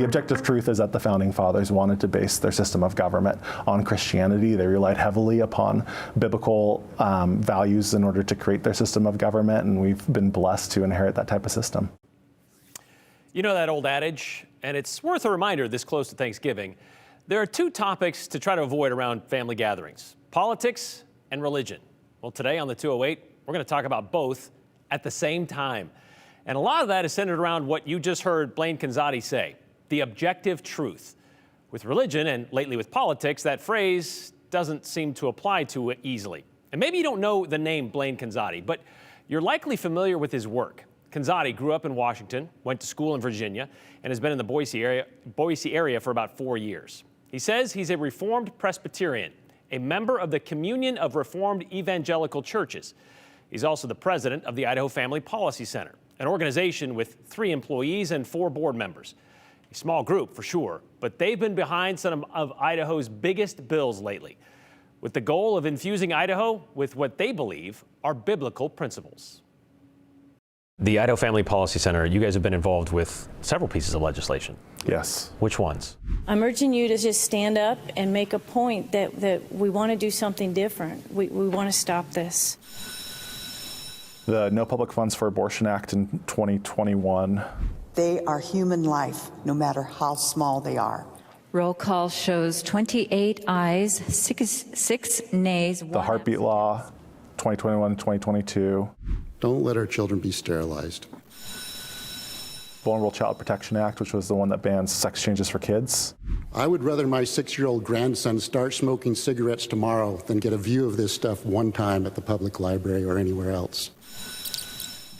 The objective truth is that the Founding Fathers wanted to base their system of government on Christianity. They relied heavily upon biblical values in order to create their system of government, and we've been blessed to inherit that type of system. You know that old adage, and it's worth a reminder this close to Thanksgiving. There are two topics to try to avoid around family gatherings: politics and religion. Well, today on the 208, we're going to talk about both at the same time. And a lot of that is centered around what you just heard Blaine Conzadi say, the objective truth. With religion, and lately with politics, that phrase doesn't seem to apply to it easily. And maybe you don't know the name Blaine Conzadi, but you're likely familiar with his work. Conzadi grew up in Washington, went to school in Virginia, and has been in the Boise area for about 4 years. He says he's a Reformed Presbyterian, a member of the Communion of Reformed Evangelical Churches. He's also the president of the Idaho Family Policy Center, an organization with 3 employees and 4 board members. A small group for sure, but they've been behind some of Idaho's biggest bills lately, with the goal of infusing Idaho with what they believe are biblical principles. The Idaho Family Policy Center, you guys have been involved with several pieces of legislation. Yes. Which ones? I'm urging you to just stand up and make a point that we want to do something different. We want to stop this. The No Public Funds for Abortion Act in 2021. They are human life, no matter how small they are. Roll call shows 28 ayes, 6 nays. The Heartbeat Law, 2021, 2022. Don't let our children be sterilized. Vulnerable Child Protection Act, which was the one that bans sex changes for kids. I would rather my 6-year-old grandson start smoking cigarettes tomorrow than get a view of this stuff one time at the public library or anywhere else.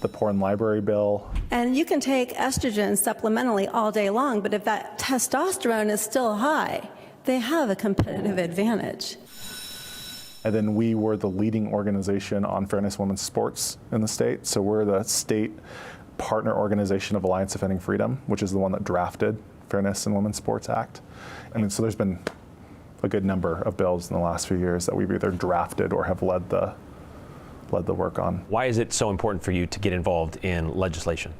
The Porn Library Bill. And you can take estrogen supplementally all day long, but if that testosterone is still high, they have a competitive advantage. And then we were the leading organization on fairness women's sports in the state. So we're the state partner organization of Alliance Defending Freedom, which is the one that drafted Fairness in Women's Sports Act. I mean, so there's been a good number of bills in the last few years that we've either drafted or have led the work on. Why is it so important for you to get involved in legislation?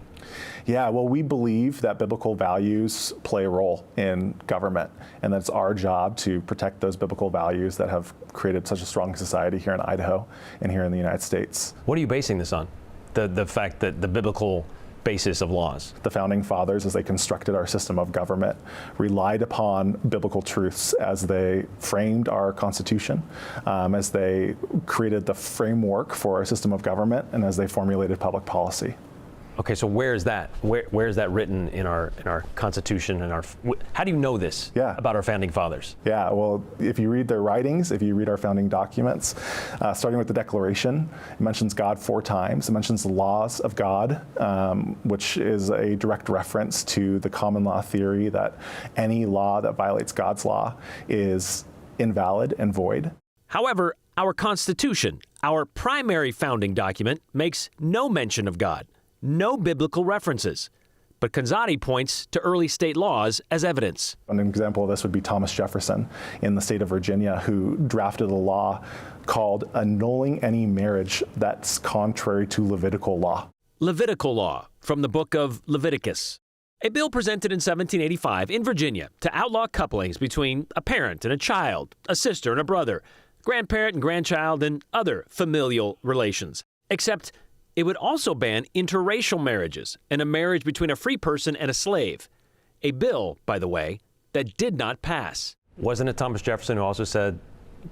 Yeah, well, we believe that biblical values play a role in government, and that it's our job to protect those biblical values that have created such a strong society here in Idaho and here in the United States. What are you basing this on? The fact that the biblical basis of laws? The Founding Fathers, as they constructed our system of government, relied upon biblical truths as they framed our Constitution, as they created the framework for our system of government, and as they formulated public policy. Okay, so where is that? Where is that written in our Constitution and how do you know this about our Founding Fathers? Yeah, well, if you read their writings, if you read our founding documents, starting with the Declaration, it mentions God 4 times. It mentions the laws of God, which is a direct reference to the common law theory that any law that violates God's law is invalid and void. However, our Constitution, our primary founding document, makes no mention of God. No biblical references. But Conzadi points to early state laws as evidence. An example of this would be Thomas Jefferson in the state of Virginia, who drafted a law called annulling any marriage that's contrary to Levitical law. Levitical law from the book of Leviticus. A bill presented in 1785 in Virginia to outlaw couplings between a parent and a child, a sister and a brother, grandparent and grandchild, and other familial relations. Except it would also ban interracial marriages and a marriage between a free person and a slave. A bill, by the way, that did not pass. Wasn't it Thomas Jefferson who also said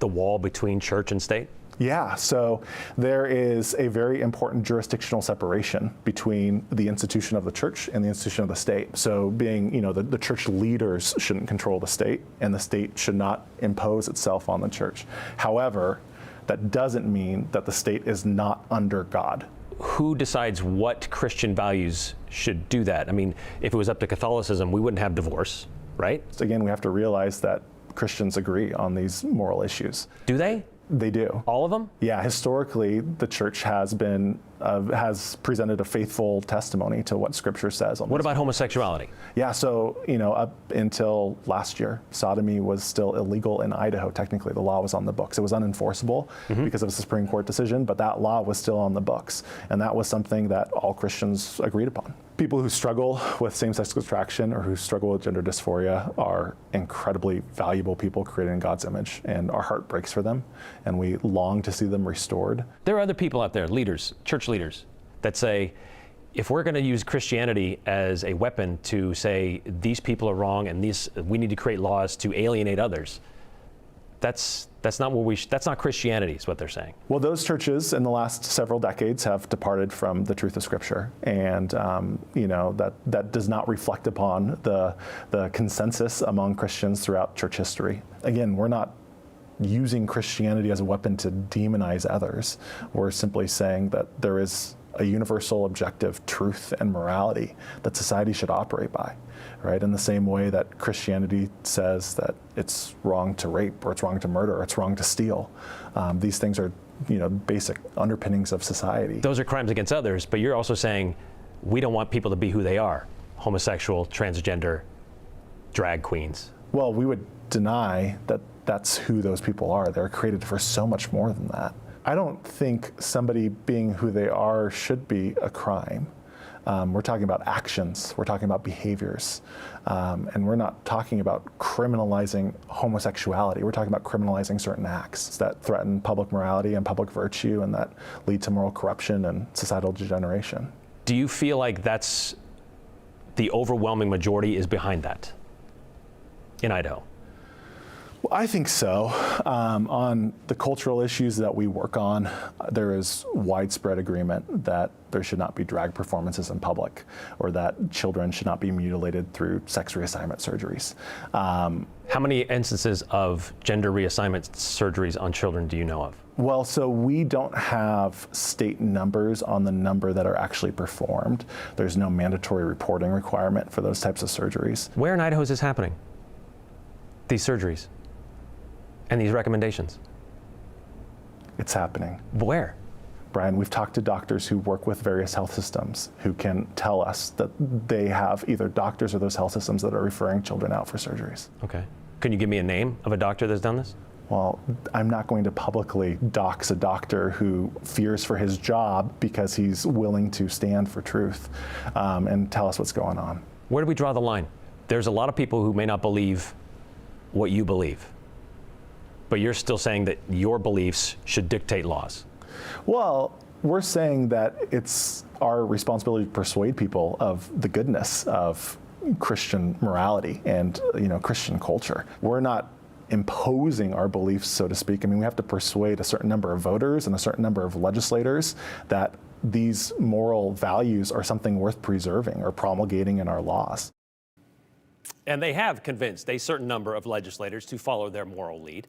the wall between church and state? Yeah, so there is a very important jurisdictional separation between the institution of the church and the institution of the state. So being, the church leaders shouldn't control the state, and the state should not impose itself on the church. However, that doesn't mean that the state is not under God. Who decides what Christian values should do that? I mean, if it was up to Catholicism, we wouldn't have divorce, right? So again, we have to realize that Christians agree on these moral issues. Do they? They do. All of them? Yeah, historically, the church has been has presented a faithful testimony to what Scripture says. What about homosexuality? Yeah, so, up until last year, sodomy was still illegal in Idaho. Technically, the law was on the books. It was unenforceable because of a Supreme Court decision, but that law was still on the books. And that was something that all Christians agreed upon. People who struggle with same-sex attraction or who struggle with gender dysphoria are incredibly valuable people created in God's image, and our heart breaks for them, and we long to see them restored. There are other people out there, leaders, church leaders, that say, if we're going to use Christianity as a weapon to say these people are wrong and we need to create laws to alienate others, that's not Christianity, is what they're saying. Well, those churches in the last several decades have departed from the truth of Scripture, and that does not reflect upon the consensus among Christians throughout church history. Again, we're not using Christianity as a weapon to demonize others. We're simply saying that there is a universal objective truth and morality that society should operate by, right? In the same way that Christianity says that it's wrong to rape, or it's wrong to murder, or it's wrong to steal. These things are, basic underpinnings of society. Those are crimes against others, but you're also saying we don't want people to be who they are: homosexual, transgender, drag queens. Well, we would deny that that's who those people are. They're created for so much more than that. I don't think somebody being who they are should be a crime. We're talking about actions, we're talking about behaviors, and we're not talking about criminalizing homosexuality. We're talking about criminalizing certain acts that threaten public morality and public virtue and that lead to moral corruption and societal degeneration. Do you feel like that's the overwhelming majority is behind that in Idaho? Well, I think so. On the cultural issues that we work on, there is widespread agreement that there should not be drag performances in public, or that children should not be mutilated through sex reassignment surgeries. How many instances of gender reassignment surgeries on children do you know of? Well, so we don't have state numbers on the number that are actually performed. There's no mandatory reporting requirement for those types of surgeries. Where in Idaho is this happening? These surgeries and these recommendations? It's happening. Where? Brian, we've talked to doctors who work with various health systems who can tell us that they have either doctors or those health systems that are referring children out for surgeries. Okay. Can you give me a name of a doctor that's done this? Well, I'm not going to publicly dox a doctor who fears for his job because he's willing to stand for truth and tell us what's going on. Where do we draw the line? There's a lot of people who may not believe what you believe, but you're still saying that your beliefs should dictate laws. Well, we're saying that it's our responsibility to persuade people of the goodness of Christian morality and Christian culture. We're not imposing our beliefs, so to speak. I mean, we have to persuade a certain number of voters and a certain number of legislators that these moral values are something worth preserving or promulgating in our laws. And they have convinced a certain number of legislators to follow their moral lead.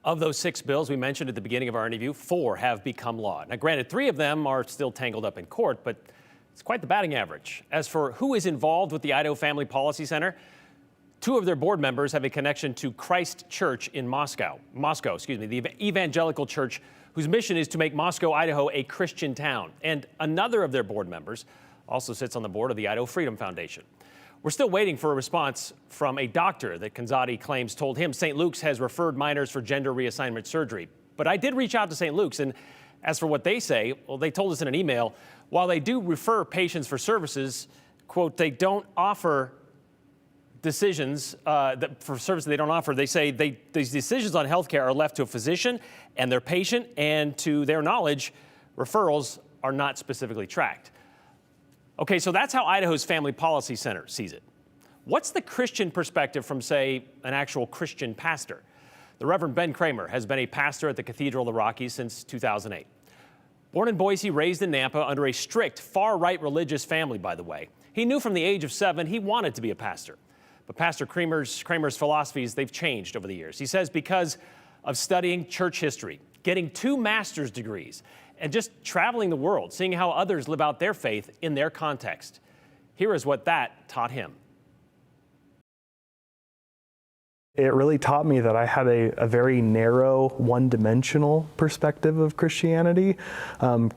Of those 6 bills we mentioned at the beginning of our interview, 4 have become law. Now, granted, 3 of them are still tangled up in court, but it's quite the batting average. As for who is involved with the Idaho Family Policy Center, 2 of their board members have a connection to Christ Church in Moscow, the evangelical church whose mission is to make Moscow, Idaho, a Christian town. And another of their board members also sits on the board of the Idaho Freedom Foundation. We're still waiting for a response from a doctor that Conzadi claims told him St. Luke's has referred minors for gender reassignment surgery. But I did reach out to St. Luke's, and as for what they say, well, they told us in an email, while they do refer patients for services, quote, they don't offer decisions for services they don't offer. They say these decisions on healthcare are left to a physician and their patient, and to their knowledge, referrals are not specifically tracked. Okay, so that's how Idaho's Family Policy Center sees it. What's the Christian perspective from, say, an actual Christian pastor? The Reverend Ben Kramer has been a pastor at the Cathedral of the Rockies since 2008. Born in Boise, raised in Nampa under a strict, far-right religious family, by the way. He knew from the age of 7 he wanted to be a pastor. But Pastor Kramer's philosophies, they've changed over the years. He says because of studying church history, getting 2 master's degrees, and just traveling the world, seeing how others live out their faith in their context. Here is what that taught him. it really taught me that I had a very narrow, one-dimensional perspective of Christianity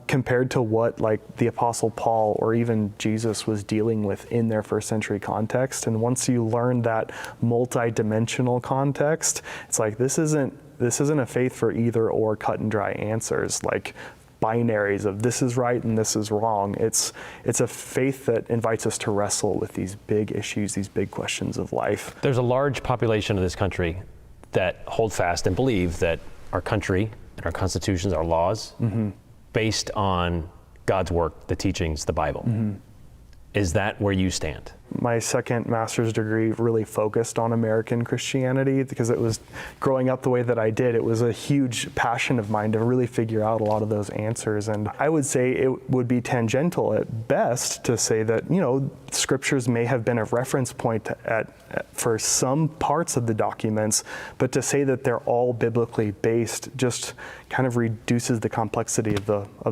compared to what like the Apostle Paul or even Jesus was dealing with in their first century context. And once you learn that multi-dimensional context, it's like this isn't a faith for either or cut and dry answers, like binaries of this is right and this is wrong. It's a faith that invites us to wrestle with these big issues, these big questions of life. There's a large population of this country that hold fast and believe that our country and our constitutions, our laws, based on God's work, the teachings, the Bible. Is that where you stand? My second master's degree really focused on American Christianity because it was growing up the way that I did. It was a huge passion of mine to really figure out a lot of those answers. And I would say it would be tangential at best to say that, you know, scriptures may have been a reference point for some parts of the documents, but to say that they're all biblically based just kind of reduces the complexity of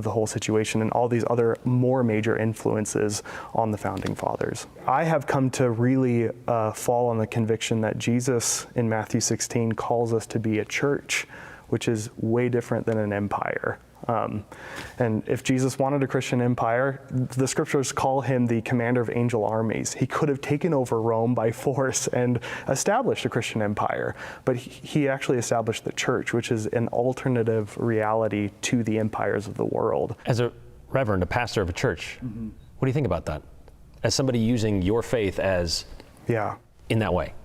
the whole situation and all these other more major influences on the founding fathers. I have come to really fall on the conviction that Jesus in Matthew 16 calls us to be a church, which is way different than an empire. And if Jesus wanted a Christian empire, the scriptures call him the commander of angel armies. He could have taken over Rome by force and established a Christian empire, but he actually established the church, which is an alternative reality to the empires of the world. As a reverend, a pastor of a church, what do you think about that? As somebody using your faith as in that way?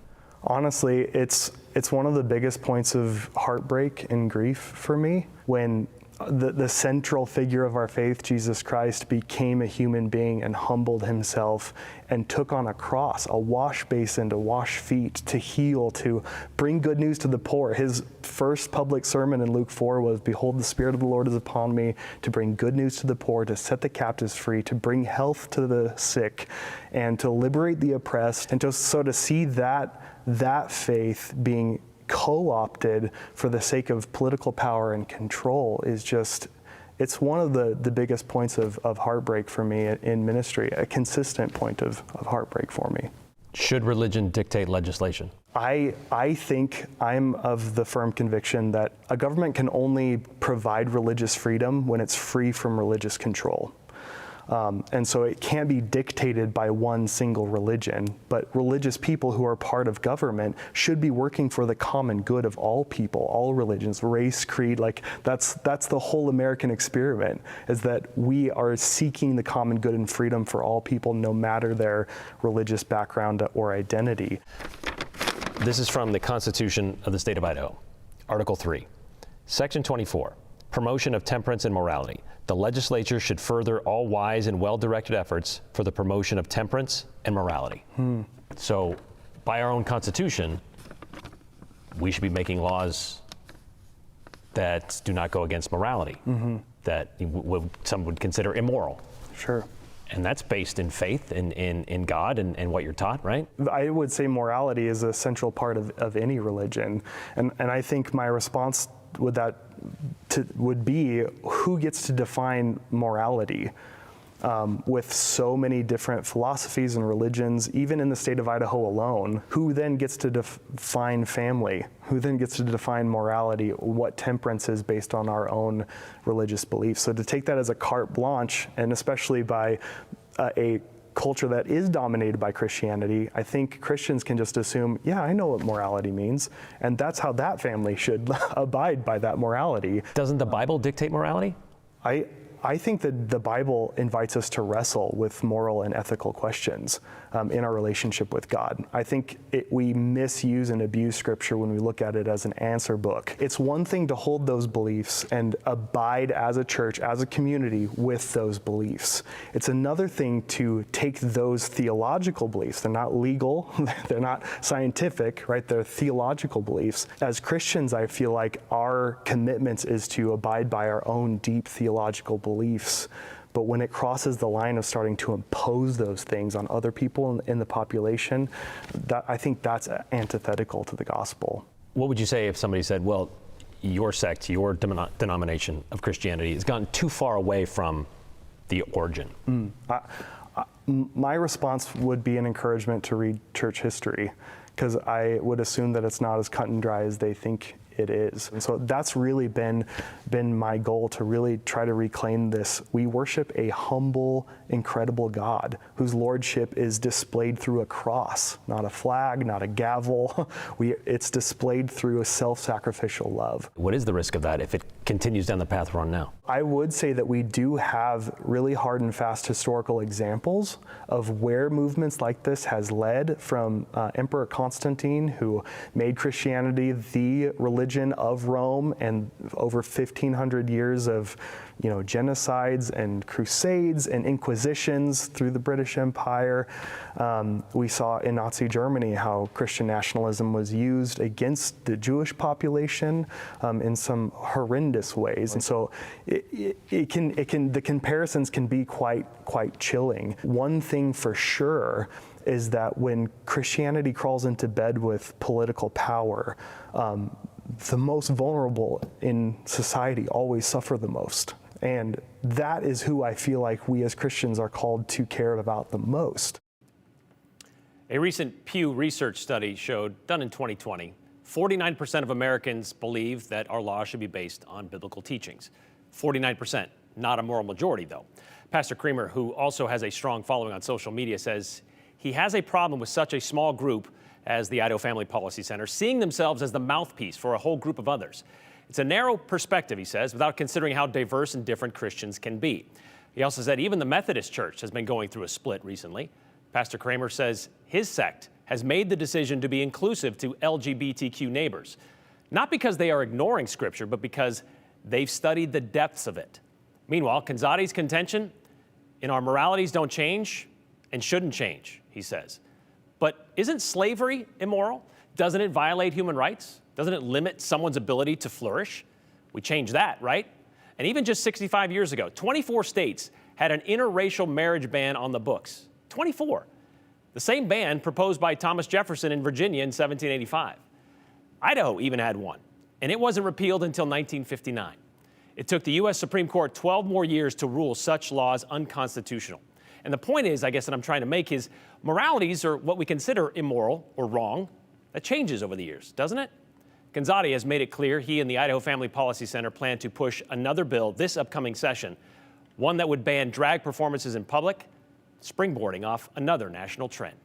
Honestly, it's one of the biggest points of heartbreak and grief for me when the central figure of our faith, Jesus Christ, became a human being and humbled himself and took on a cross, a wash basin to wash feet, to heal, to bring good news to the poor. His first public sermon in Luke 4 was, "Behold, the Spirit of the Lord is upon me to bring good news to the poor, to set the captives free, to bring health to the sick, and to liberate the oppressed." And so to see that faith being co-opted for the sake of political power and control is just, it's one of the biggest points of heartbreak for me in ministry, a consistent point of heartbreak for me. Should religion dictate legislation? I think I'm of the firm conviction that a government can only provide religious freedom when it's free from religious control. And so it can't be dictated by one single religion, but religious people who are part of government should be working for the common good of all people, all religions, race, creed. Like that's the whole American experiment, is that we are seeking the common good and freedom for all people, no matter their religious background or identity. This is from the Constitution of the State of Idaho, Article 3, Section 24. Promotion of temperance and morality. The legislature should further all wise and well-directed efforts for the promotion of temperance and morality. So, by our own Constitution, we should be making laws that do not go against morality, that some would consider immoral. Sure. And that's based in faith, in God and what you're taught, right? I would say morality is a central part of any religion. And I think my response would be who gets to define morality? With so many different philosophies and religions, even in the state of Idaho alone, who then gets to define family? Who then gets to define morality? What temperance is based on our own religious beliefs? So to take that as a carte blanche, and especially by a culture that is dominated by Christianity, I think Christians can just assume, yeah, I know what morality means, and that's how that family should abide by that morality. Doesn't the Bible dictate morality? I think that the Bible invites us to wrestle with moral and ethical questions in our relationship with God. I think we misuse and abuse Scripture when we look at it as an answer book. It's one thing to hold those beliefs and abide as a church, as a community with those beliefs. It's another thing to take those theological beliefs. They're not legal, they're not scientific, right? They're theological beliefs. As Christians, I feel like our commitment is to abide by our own deep theological beliefs. But when it crosses the line of starting to impose those things on other people in the population, I think that's antithetical to the gospel. What would you say if somebody said, well, your sect, your denomination of Christianity has gone too far away from the origin? My response would be an encouragement to read church history, because I would assume that it's not as cut and dry as they think it is. And so that's really been my goal, to really try to reclaim this. We worship a humble, incredible God whose lordship is displayed through a cross, not a flag, not a gavel. It's displayed through a self-sacrificial love. What is the risk of that if it continues down the path we're on now? I would say that we do have really hard and fast historical examples of where movements like this has led, from Emperor Constantine, who made Christianity the religion of Rome, and over 1,500 years of genocides and crusades and inquisitions through the British Empire. We saw in Nazi Germany how Christian nationalism was used against the Jewish population in some horrendous ways. And so the comparisons can be quite chilling. One thing for sure is that when Christianity crawls into bed with political power, the most vulnerable in society always suffer the most. And that is who I feel like we as Christians are called to care about the most. A recent Pew Research study showed, done in 2020, 49% of Americans believe that our laws should be based on biblical teachings. 49%, not a moral majority though. Pastor Creamer, who also has a strong following on social media, says he has a problem with such a small group as the Idaho Family Policy Center seeing themselves as the mouthpiece for a whole group of others. It's a narrow perspective, he says, without considering how diverse and different Christians can be. He also said even the Methodist Church has been going through a split recently. Pastor Creamer says his sect has made the decision to be inclusive to LGBTQ neighbors, not because they are ignoring Scripture, but because they've studied the depths of it. Meanwhile, Conzadi's contention in our moralities don't change and shouldn't change, he says. But isn't slavery immoral? Doesn't it violate human rights? Doesn't it limit someone's ability to flourish? We changed that, right? And even just 65 years ago, 24 states had an interracial marriage ban on the books. 24. The same ban proposed by Thomas Jefferson in Virginia in 1785. Idaho even had one, and it wasn't repealed until 1959. It took the U.S. Supreme Court 12 more years to rule such laws unconstitutional. And the point is, I guess that I'm trying to make is, moralities are what we consider immoral or wrong. That changes over the years, doesn't it? Conzadi has made it clear he and the Idaho Family Policy Center plan to push another bill this upcoming session, one that would ban drag performances in public, springboarding off another national trend.